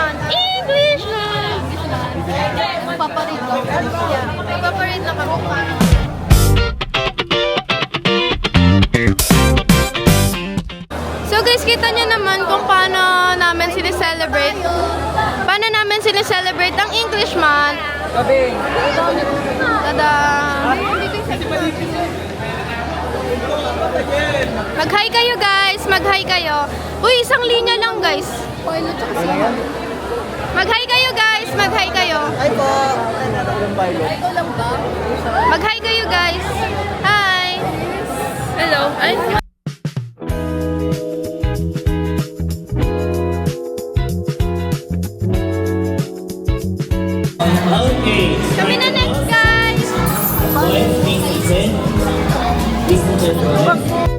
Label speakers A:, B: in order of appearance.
A: month. English month.
B: Magpaparit lang.
A: Magpaparit lang kami. So guys, kita nyo naman kung paano namin sineselebrate. Paano namin sineselebrate ang English month. Tada! Mag-hi kayo guys! Mag-hi kayo! Uy, isang linya lang guys! Mag-hi kayo guys! Mag-hi kayo!
C: Ay po.
B: Ikaw lang ba?
A: Mag-hi kayo guys! Hi! Hello! Ay!
D: Okay.
A: Kami na next guys!
D: Listen. Listen to